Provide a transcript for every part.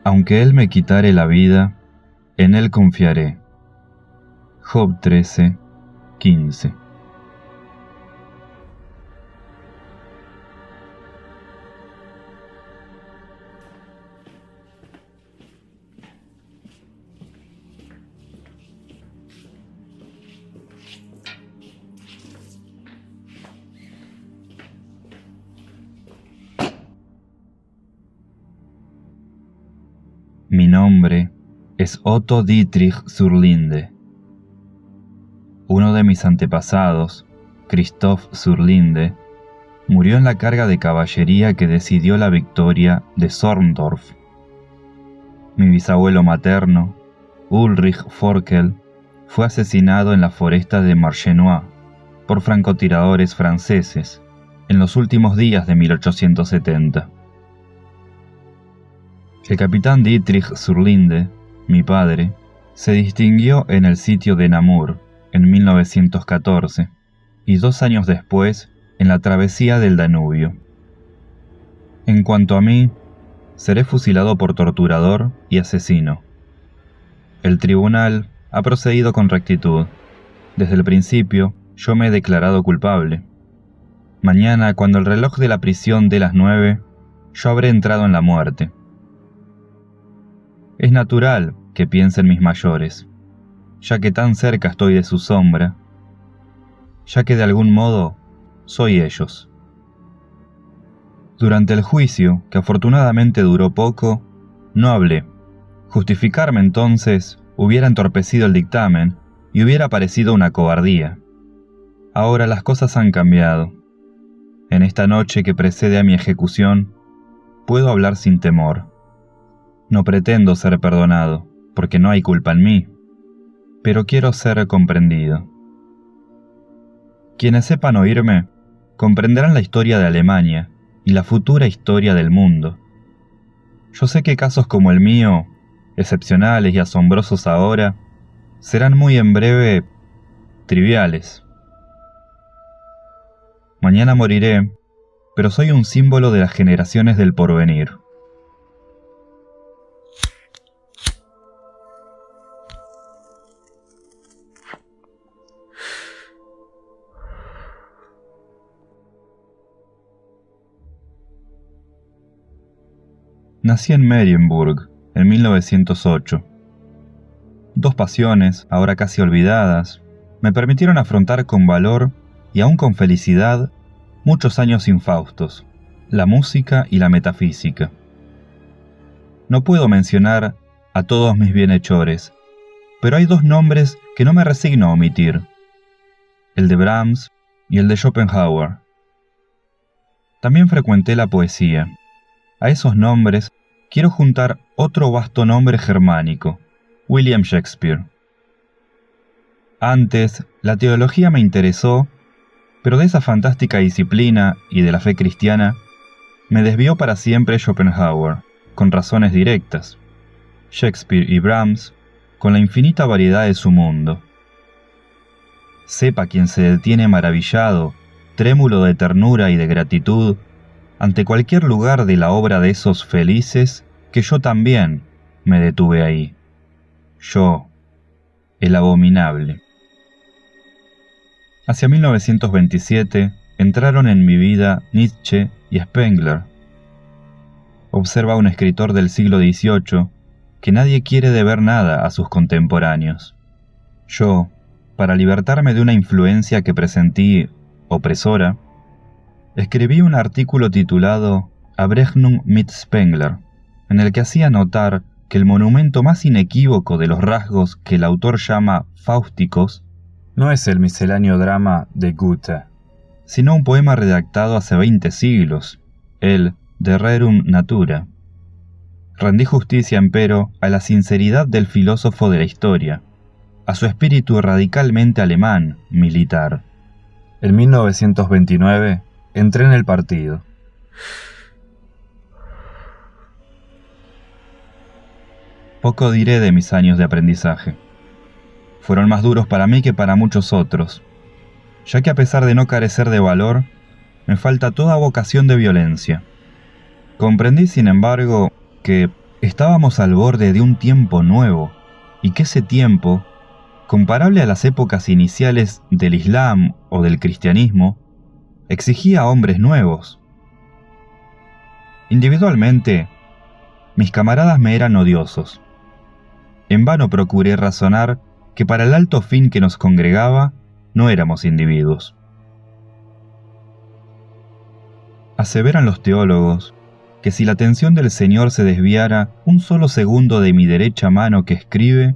Aunque Él me quitare la vida, en Él confiaré. Job 13:15. Mi nombre es Otto Dietrich zur Linde. Uno de mis antepasados, Christoph zur Linde, murió en la carga de caballería que decidió la victoria de Zorndorf. Mi bisabuelo materno, Ulrich Forkel, fue asesinado en la foresta de Marchenois por francotiradores franceses en los últimos días de 1870. El capitán Dietrich zur Linde, mi padre, se distinguió en el sitio de Namur en 1914 y 2 años después en la travesía del Danubio. En cuanto a mí, seré fusilado por torturador y asesino. El tribunal ha procedido con rectitud. Desde el principio, yo me he declarado culpable. Mañana, cuando el reloj de la prisión dé las 9, yo habré entrado en la muerte. Es natural que piensen mis mayores, ya que tan cerca estoy de su sombra, ya que de algún modo soy ellos. Durante el juicio, que afortunadamente duró poco, no hablé. Justificarme entonces hubiera entorpecido el dictamen y hubiera parecido una cobardía. Ahora las cosas han cambiado. En esta noche que precede a mi ejecución, puedo hablar sin temor. No pretendo ser perdonado, porque no hay culpa en mí, pero quiero ser comprendido. Quienes sepan oírme, comprenderán la historia de Alemania y la futura historia del mundo. Yo sé que casos como el mío, excepcionales y asombrosos ahora, serán muy en breve triviales. Mañana moriré, pero soy un símbolo de las generaciones del porvenir. Nací en Marienburg, en 1908. 2 pasiones, ahora casi olvidadas, me permitieron afrontar con valor y aún con felicidad muchos años infaustos, la música y la metafísica. No puedo mencionar a todos mis bienhechores, pero hay 2 nombres que no me resigno a omitir, el de Brahms y el de Schopenhauer. También frecuenté la poesía. A esos nombres quiero juntar otro vasto nombre germánico, William Shakespeare. Antes, la teología me interesó, pero de esa fantástica disciplina y de la fe cristiana, me desvió para siempre Schopenhauer, con razones directas, Shakespeare y Brahms, con la infinita variedad de su mundo. Sepa quien se detiene maravillado, trémulo de ternura y de gratitud, ante cualquier lugar de la obra de esos felices, que yo también me detuve ahí. Yo, el abominable. Hacia 1927 entraron en mi vida Nietzsche y Spengler. Observa un escritor del siglo XVIII que nadie quiere deber nada a sus contemporáneos. Yo, para libertarme de una influencia que presentí opresora, escribí un artículo titulado Abrechnung mit Spengler, en el que hacía notar que el monumento más inequívoco de los rasgos que el autor llama fáusticos no es el misceláneo drama de Goethe, sino un poema redactado hace 20 siglos, el De Rerum Natura. Rendí justicia, empero, a la sinceridad del filósofo de la historia, a su espíritu radicalmente alemán, militar. En 1929 entré en el partido. Poco diré de mis años de aprendizaje. Fueron más duros para mí que para muchos otros, ya que a pesar de no carecer de valor, me falta toda vocación de violencia. Comprendí, sin embargo, que, Estábamos al borde de un tiempo nuevo, y que ese tiempo, comparable a las épocas iniciales del Islam o del cristianismo, exigía hombres nuevos. Individualmente, mis camaradas me eran odiosos. En vano procuré razonar que para el alto fin que nos congregaba, no éramos individuos. Aseveran los teólogos que si la atención del Señor se desviara un solo segundo de mi derecha mano que escribe,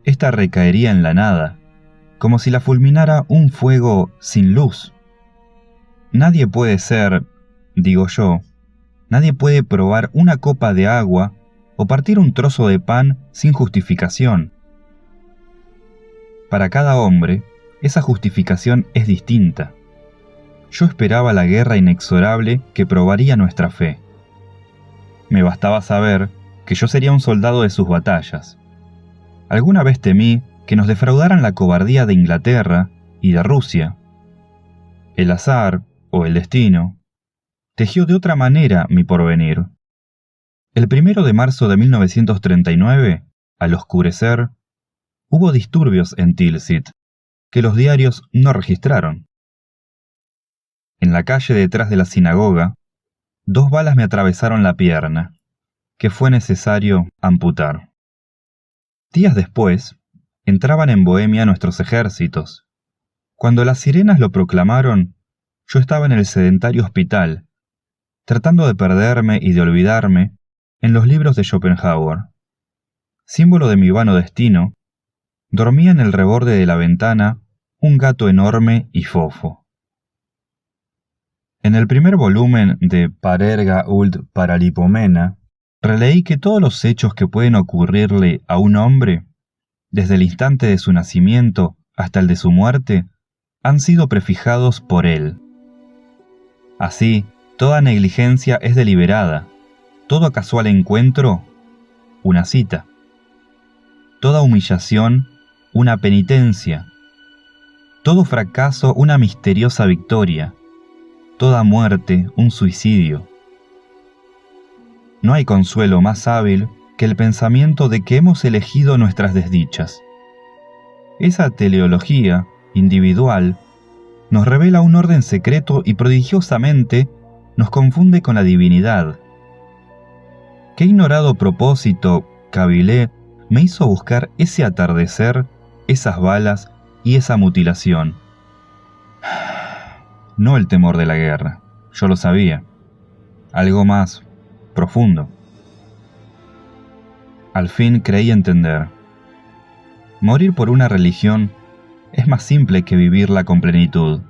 ésta recaería en la nada, como si la fulminara un fuego sin luz. Nadie puede ser, digo yo, nadie puede probar una copa de agua o partir un trozo de pan sin justificación. Para cada hombre, esa justificación es distinta. Yo esperaba la guerra inexorable que probaría nuestra fe. Me bastaba saber que yo sería un soldado de sus batallas. Alguna vez temí que nos defraudaran la cobardía de Inglaterra y de Rusia. El azar, o el destino, tejió de otra manera mi porvenir. El 1 de marzo de 1939, al oscurecer, hubo disturbios en Tilsit, que los diarios no registraron. En la calle detrás de la sinagoga, 2 balas me atravesaron la pierna, que fue necesario amputar. Días después, entraban en Bohemia nuestros ejércitos. Cuando las sirenas lo proclamaron, yo estaba en el sedentario hospital, tratando de perderme y de olvidarme en los libros de Schopenhauer. Símbolo de mi vano destino, dormía en el reborde de la ventana un gato enorme y fofo. En el primer volumen de Parerga ult Paralipomena, releí que todos los hechos que pueden ocurrirle a un hombre, desde el instante de su nacimiento hasta el de su muerte, han sido prefijados por él. Así, toda negligencia es deliberada, todo casual encuentro, una cita. Toda humillación, una penitencia. Todo fracaso, una misteriosa victoria. Toda muerte, un suicidio. No hay consuelo más hábil que el pensamiento de que hemos elegido nuestras desdichas. Esa teleología individual nos revela un orden secreto y prodigiosamente nos confunde con la divinidad. ¿Qué ignorado propósito, cavilé, me hizo buscar ese atardecer, esas balas y esa mutilación? No el temor de la guerra, yo lo sabía. Algo más profundo. Al fin creí entender. Morir por una religión es más simple que vivirla con plenitud.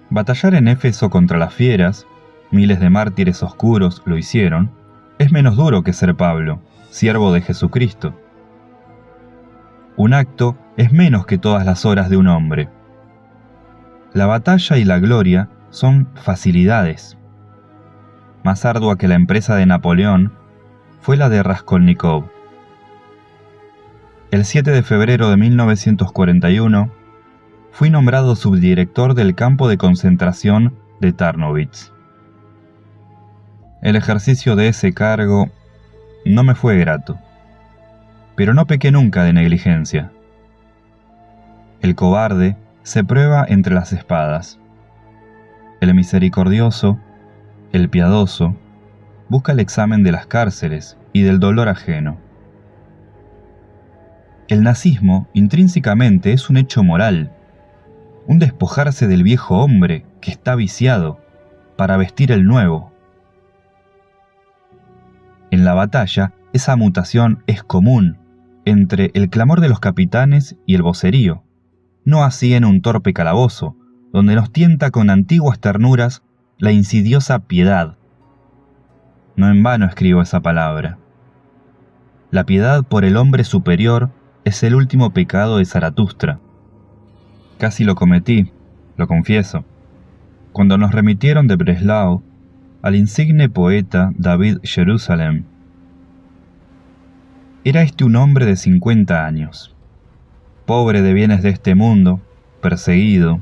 Batallar en Éfeso contra las fieras, miles de mártires oscuros lo hicieron, es menos duro que ser Pablo, siervo de Jesucristo. Un acto es menos que todas las horas de un hombre. La batalla y la gloria son facilidades. Más ardua que la empresa de Napoleón fue la de Raskolnikov. El 7 de febrero de 1941 fui nombrado subdirector del campo de concentración de Tarnowitz. El ejercicio de ese cargo no me fue grato, pero no pequé nunca de negligencia. El cobarde se prueba entre las espadas. El misericordioso, el piadoso, busca el examen de las cárceles y del dolor ajeno. El nazismo intrínsecamente es un hecho moral, un despojarse del viejo hombre que está viciado para vestir el nuevo. En la batalla, esa mutación es común entre el clamor de los capitanes y el vocerío, no así en un torpe calabozo, donde nos tienta con antiguas ternuras la insidiosa piedad. No en vano escribo esa palabra. La piedad por el hombre superior es el último pecado de Zaratustra. Casi lo cometí, lo confieso, cuando nos remitieron de Breslau al insigne poeta David Jerusalem. Era este un hombre de 50 años, pobre de bienes de este mundo, perseguido,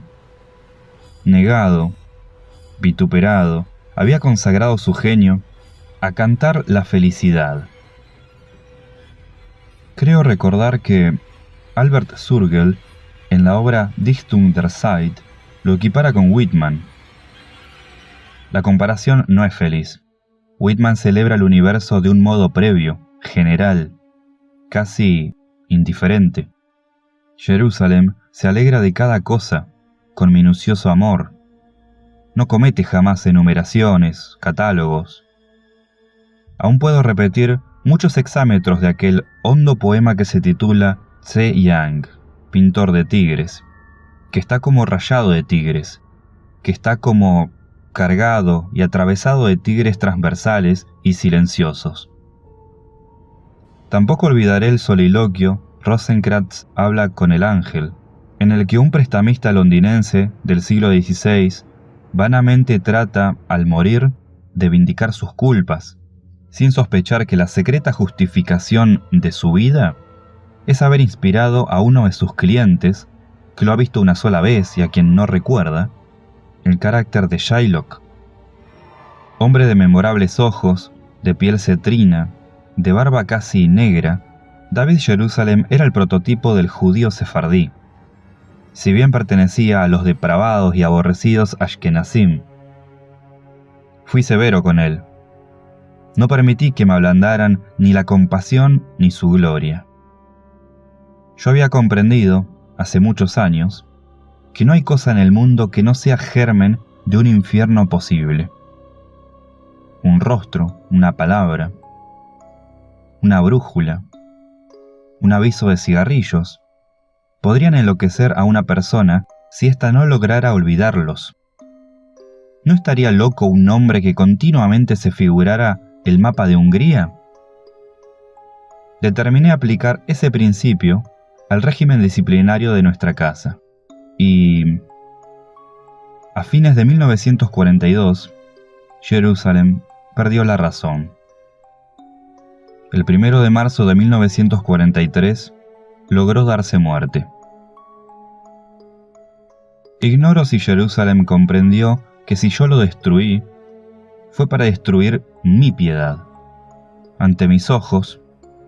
negado, vituperado, había consagrado su genio A cantar la felicidad. Creo recordar que Albert Surgel, en la obra Dichtung der Zeit, lo equipara con Whitman. La comparación no es feliz. Whitman celebra el universo de un modo previo, general, casi indiferente. Jerusalem se alegra de cada cosa, con minucioso amor. No comete jamás enumeraciones, catálogos. Aún puedo repetir muchos hexámetros de aquel hondo poema que se titula C. Young, pintor de tigres, que está como rayado de tigres, que está como cargado y atravesado de tigres transversales y silenciosos. Tampoco olvidaré el soliloquio Rosencrantz habla con el ángel, en el que un prestamista londinense del siglo XVI vanamente trata, al morir, de vindicar sus culpas, sin sospechar que la secreta justificación de su vida es haber inspirado a uno de sus clientes, que lo ha visto una sola vez y a quien no recuerda, el carácter de Shylock. Hombre de memorables ojos, de piel cetrina, de barba casi negra, David Jerusalem era el prototipo del judío sefardí. Si bien pertenecía a los depravados y aborrecidos Ashkenazim, fui severo con él. No permití que me ablandaran ni la compasión ni su gloria. Yo había comprendido, hace muchos años, que no hay cosa en el mundo que no sea germen de un infierno posible. Un rostro, una palabra, una brújula, un aviso de cigarrillos, podrían enloquecer a una persona si ésta no lograra olvidarlos. ¿No estaría loco un hombre que continuamente se figurara el mapa de Hungría? Determiné aplicar ese principio al régimen disciplinario de nuestra casa. Y a fines de 1942, Jerusalem perdió la razón. El 1 de marzo de 1943 logró darse muerte. Ignoro si Jerusalem comprendió que si yo lo destruí, fue para destruir mi piedad. Ante mis ojos,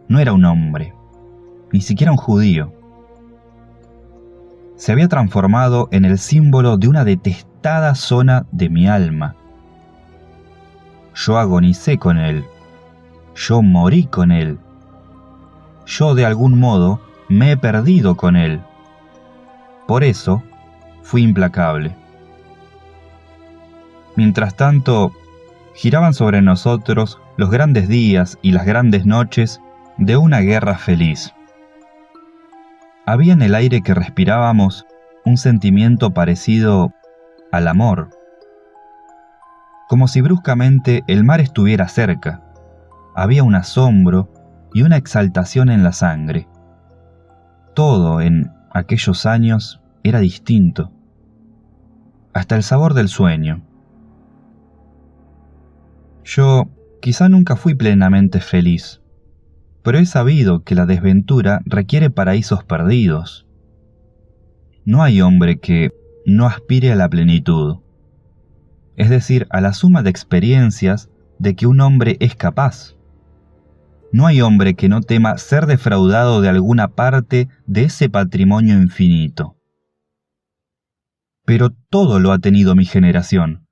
no era un hombre, ni siquiera un judío. Se había transformado en el símbolo de una detestada zona de mi alma. Yo agonicé con él. Yo morí con él. Yo de algún modo me he perdido con él. Por eso, fui implacable. Mientras tanto, giraban sobre nosotros los grandes días y las grandes noches de una guerra feliz. Había en el aire que respirábamos un sentimiento parecido al amor, como si bruscamente el mar estuviera cerca. Había un asombro y una exaltación en la sangre. Todo en aquellos años era distinto, hasta el sabor del sueño. Yo quizá nunca fui plenamente feliz, pero he sabido que la desventura requiere paraísos perdidos. No hay hombre que no aspire a la plenitud, es decir, a la suma de experiencias de que un hombre es capaz. No hay hombre que no tema ser defraudado de alguna parte de ese patrimonio infinito. Pero todo lo ha tenido mi generación,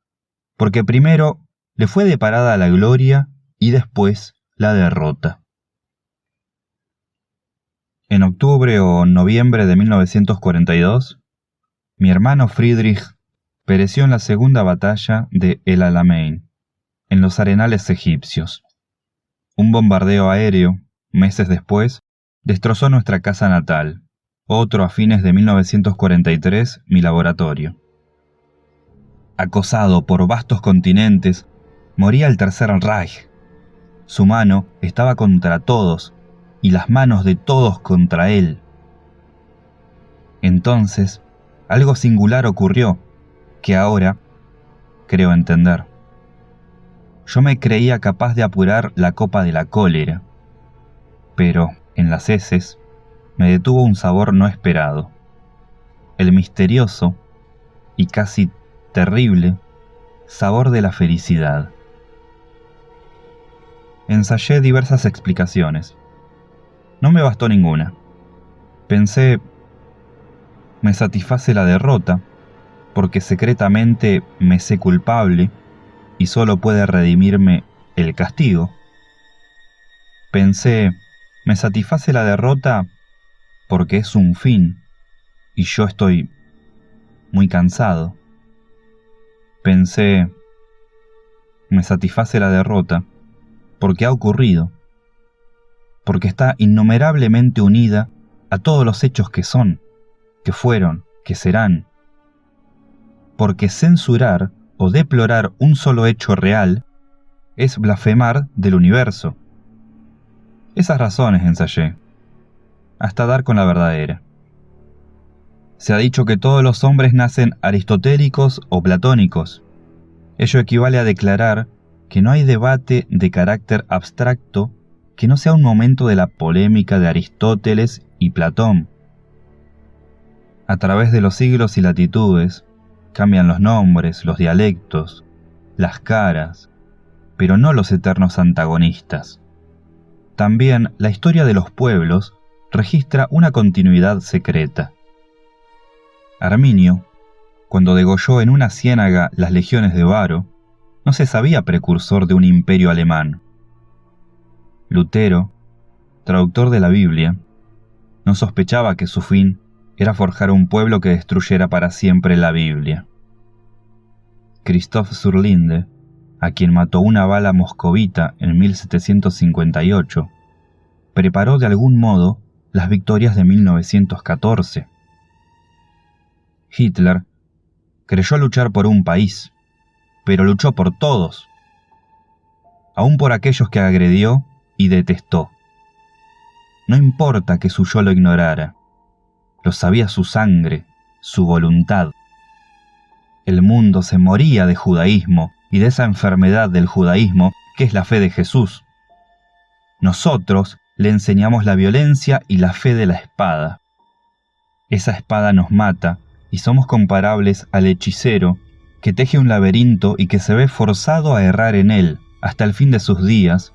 porque primero le fue deparada la gloria y después la derrota. En octubre o noviembre de 1942, mi hermano Friedrich pereció en la segunda batalla de El Alamein, en los arenales egipcios. Un bombardeo aéreo, meses después, destrozó nuestra casa natal, otro a fines de 1943, mi laboratorio. Acosado por vastos continentes, moría el Tercer Reich. Su mano estaba contra todos, y las manos de todos contra él. Entonces, algo singular ocurrió, que ahora creo entender. Yo me creía capaz de apurar la copa de la cólera, pero en las heces me detuvo un sabor no esperado, el misterioso y casi terrible sabor de la felicidad. Ensayé diversas explicaciones. No me bastó ninguna. Pensé, me satisface la derrota, porque secretamente me sé culpable y solo puede redimirme el castigo. Pensé, me satisface la derrota porque es un fin y yo estoy muy cansado. Pensé, me satisface la derrota porque ha ocurrido, porque está innumerablemente unida a todos los hechos que son, que fueron, que serán. Porque censurar o deplorar un solo hecho real es blasfemar del universo. Esas razones ensayé, hasta dar con la verdadera. Se ha dicho que todos los hombres nacen aristotélicos o platónicos. Ello equivale a declarar que no hay debate de carácter abstracto que no sea un momento de la polémica de Aristóteles y Platón. A través de los siglos y latitudes, cambian los nombres, los dialectos, las caras, pero no los eternos antagonistas. También la historia de los pueblos registra una continuidad secreta. Arminio, cuando degolló en una ciénaga las legiones de Varo, no se sabía precursor de un imperio alemán. Lutero, traductor de la Biblia, no sospechaba que su fin era forjar un pueblo que destruyera para siempre la Biblia. Christophe Surlinde, a quien mató una bala moscovita en 1758, preparó de algún modo las victorias de 1914. Hitler creyó luchar por un país, pero luchó por todos, aún por aquellos que agredió y detestó. No importa que su yo lo ignorara, lo sabía su sangre, su voluntad. El mundo se moría de judaísmo y de esa enfermedad del judaísmo que es la fe de Jesús. Nosotros le enseñamos la violencia y la fe de la espada. Esa espada nos mata y somos comparables al hechicero que teje un laberinto y que se ve forzado a errar en él hasta el fin de sus días,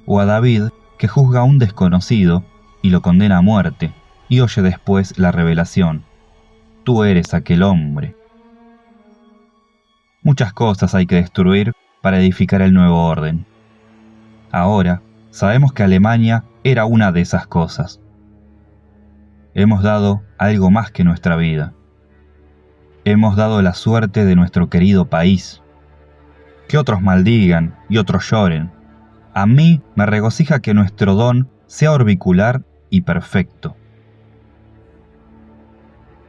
o a David que juzga a un desconocido y lo condena a muerte y oye después la revelación: tú eres aquel hombre. Muchas cosas hay que destruir para edificar el nuevo orden. Ahora sabemos que Alemania era una de esas cosas. Hemos dado algo más que nuestra vida. Hemos dado la suerte de nuestro querido país. Que otros maldigan y otros lloren. A mí me regocija que nuestro don sea orbicular y perfecto.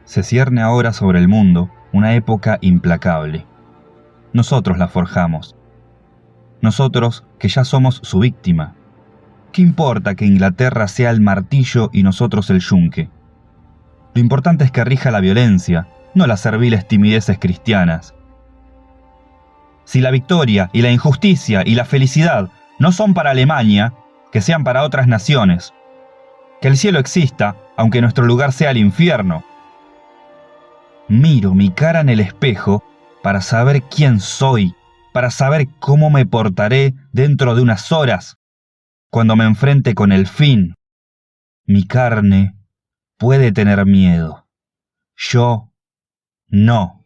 Se cierne ahora sobre el mundo una época implacable. Nosotros la forjamos. Nosotros que ya somos su víctima. ¿Qué importa que Inglaterra sea el martillo y nosotros el yunque? Lo importante es que rija la violencia, no las serviles timideces cristianas. Si la victoria y la injusticia y la felicidad no son para Alemania, que sean para otras naciones. Que el cielo exista, aunque nuestro lugar sea el infierno. Miro mi cara en el espejo para saber quién soy, para saber cómo me portaré dentro de unas horas, cuando me enfrente con el fin. Mi carne puede tener miedo. Yo no.